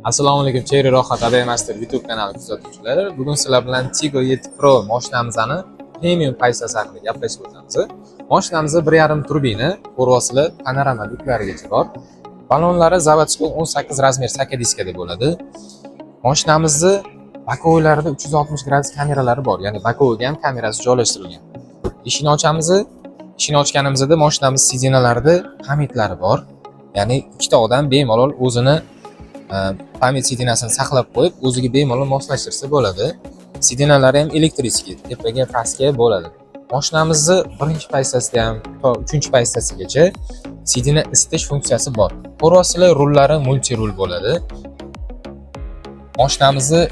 Assalomu alaykum, Cherry Rohat Master YouTube kanali kuzatuvchilari. Bugun sizlar bilan Tigo 7 Pro mashinamizni premium paysasi haqida gaplashib o'tamiz. Mashinamiz 1.5 turbina, qo'rg'osili panorama yuklarigacha bor. Balonlari zavodskiy 18 razmer saka diskada bo'ladi. Mashinamizni bokovlarida 360 gradus kameralari bor, ya'ni bokovga ham kamerasi joylashtirilgan. Eshikni ochamiz. Eshikni ochganimizda mashinamiz sidinalarida pamyatlari bor. Ya'ni ikkita odam bemalol o'zini pamyat sidinasini saqlab qo'yib, o'ziga bemalol moslashtirsa bo'ladi. Sidinalari ham elektriskiy, tepaga pastga bo'ladi. Mashinamizni birinchi paysasida ham to 3-paysasigacha sidina isitish funksiyasi bor. Qo'rg'osili rullari multi rul bo'ladi. Mashinamizni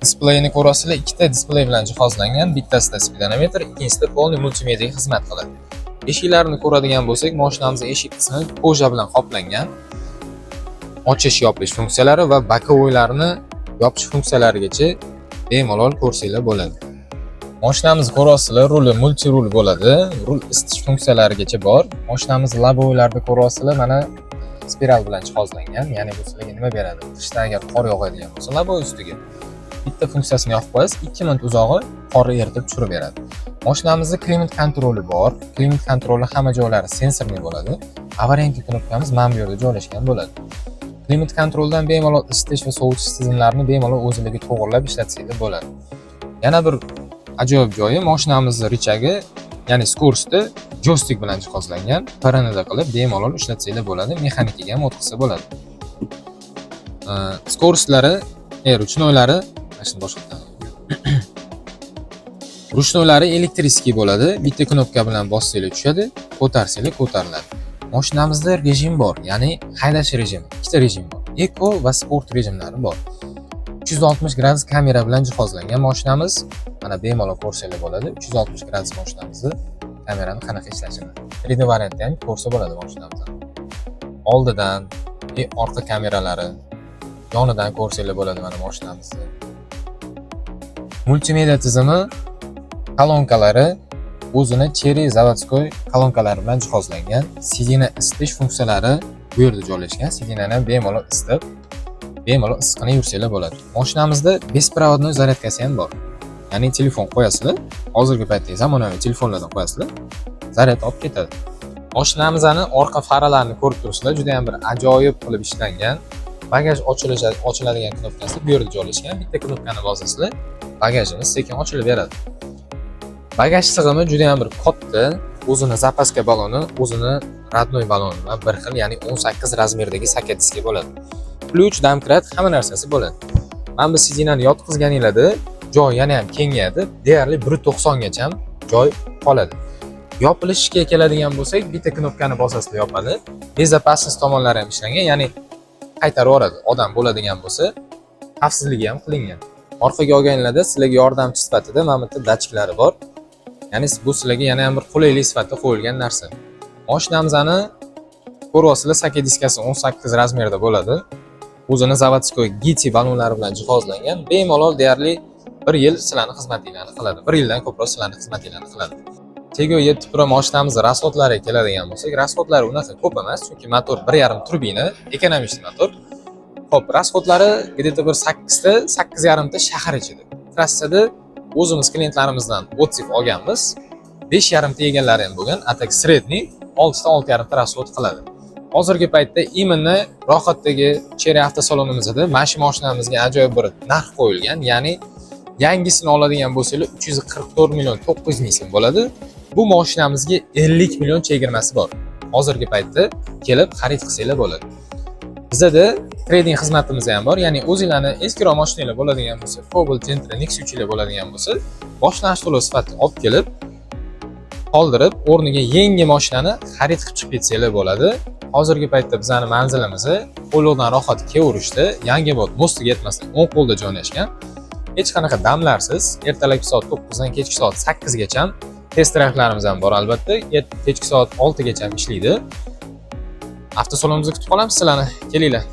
displeyini ko'rasizlar, ikkita displey bilan jihozlangan, bittasida speedometr, ikkinchisida polniy multimediaga xizmat qiladi. Eshiklarni ko'radigan bo'lsak, mashinamiz eshik qismi koja bilan qoplangan. Ochish yopish funksiyalari va bokovoylarni yopish funksiyalarigacha bemalol ko'rsanglar bo'ladi. Mashinamiz ko'rasizlar, ruli multi rul bo'ladi. Rul isitish funksiyalarigacha bor. Mashinamiz labovoylarida ko'rasizlar, mana spiral bilan jihozlangan. Ya'ni bu sizlarga nima beradi? Qishda agar qor yog'adigan bo'lsa, labovoy ustiga bitta funksiyasini yoqib qo'yasiz, 2 minut uzog'i qorni eritib tushirib beradi. Mashinamizda klimat kontroli bor. Klimat kontroli hamma joylari sensorli bo'ladi. Avariya knopkamiz mana bu yerda joylashgan bo'ladi. Klimat kontroldan bemalol isitish va sovutish tizimlarini bemalol o'zligi to'g'rilab ishlatsanglar bo'ladi. Yana bir ajoyib joyi, mashinamizning richagi, ya'ni skorosti joystik bilan jihozlangan. Paranada qilib bemalol ishlatsanglar bo'ladi, mexanikaga ham o'tkazsa bo'ladi. Skorostlari, ruchnoylari, mana boshqa. Ruchnoylari elektriskiy bo'ladi. Bitta knopka bilan bossanglar tushadi, ko'tarsanglar ko'tariladi. Mashinamizda rejim bor, ya'ni haydash rejimi. Ikkita rejim bor. Eko va sport rejimlari bor. 360 gradus kamera bilan jihozlangan mashinamiz. Mana bemalol ko'rsanglar bo'ladi. 360 gradus mashinamizni kamerani qanaqa ishlashini 3D variantda ham ko'rsa bo'ladi mashinamizni. Oldidan, orqa kameralari, yonidan ko'rsanglar bo'ladi mana mashinamizni. Multimedia tizimi, kolonkalari o'zini Cherry zavodskoy kolonkalari bilan jihozlangan. Sidina isitish funksiyalari bu yerda joylashgan. Sidinani ham bemalol isitib, bemalol issiqni yursanglar bo'ladi. Mashinamizda besprovodnoy zaryadkasi ham bor. Ya'ni telefon qo'yasizlar, hozirgi paytdagi zamonaviy telefonlardan qo'yasizlar, zaryad olib ketadi. Mashinamizning orqa faralarini ko'rib turibsizlar, juda ham bir ajoyib qilib ishlangan. Bagaj ochiladigan knopkasi bu yerda joylashgan. Bitta knopkani bosasizlar, bagajimiz sekin ochilib beradi. Bagaj sig'imi juda ham bir katta, o'zini zapaska baloni, o'zini radnoy baloni bilan bir xil, ya'ni 18 razmerdagi saka diska bo'ladi. Ключ, domkrat, hamma narsasi bo'ladi. Mana bu sidinani yotqizganinglarda joy yana ham kengayadi, deyarli 1.90 gacha joy qoladi. Yopilishga keladigan bo'lsak, bitta knopkani bosasizlar yopadi. Bezopasnost tomonlari ham ishlangan, ya'ni qaytarib yuboradi. Odam bo'ladigan bo'lsa, xavfsizligi ham qilingan. Orqaga olganlarda sizlarga yordamchi sifatida mana bu yerda datchiklari bor. Ya'ni bu sizlarga yana ham bir qulaylik sifatida qo'yilgan narsa. Mashinamizni ko'rg'osili saka diskasi 18 razmerda bo'ladi. O'zini zavodskoy GT balonlari bilan jihozlangan. Bemalol deyarli 1 yil sizlarning xizmatingizni qiladi. 1 yildan ko'proq sizlarning xizmatingizni qiladi. Tigo 7 Pro mashinamizning rasxodlariga keladigan bo'lsak, rasxodlari unaqa ko'p emas, chunki motor 1.5 turbina, ekonomik motor. Xo'p, rasxodlari где-то bir 8 ta, 8.5 ta shahar ichida. Trassada o'zimiz klientlarimizdan o'tib olganmiz. 5.5 ta egallari ham bo'lgan, atak sredniy 6 ta 6.5 ta rasxod qiladi. Hozirgi paytda imенно rohatdagi Cherry avtosalonimizda mana shu mashinamizga ajoyib bir narx qo'yilgan, ya'ni yangisini oladigan bo'lsangiz 344 million 900 ming so'm bo'ladi. Bu mashinamizga 50 million chegirmasi bor. Hozirgi paytda kelib xarid qilsanglar bo'ladi. Bizda trading xizmatimiz ham bor, ya'ni o'zingizlarning eskiroq mashinalar bo'ladigan bo'lsa, Cobalt, Gentra, Nexus'lar bo'ladigan bo'lsa, boshlang'ich to'lov sifatida olib kelib, qoldirib, o'rniga yangi mashinani xarid qilib chiqib ketsanglar bo'ladi. Hozirgi paytda bizning manzilimiz qo'ldan rohat Kevrishda, Yangiobod mostiga yetmasdan 10 qo'lda joylashgan. Hech qanaqa damlarsiz, ertalabki soat 9 dan kechki soat 8 gacha test drive'larimiz ham bor albatta. Kechki soat 6 gacha ishlaydi. Avtosalonimizga kutib qolamiz sizlarni. Kelinglar.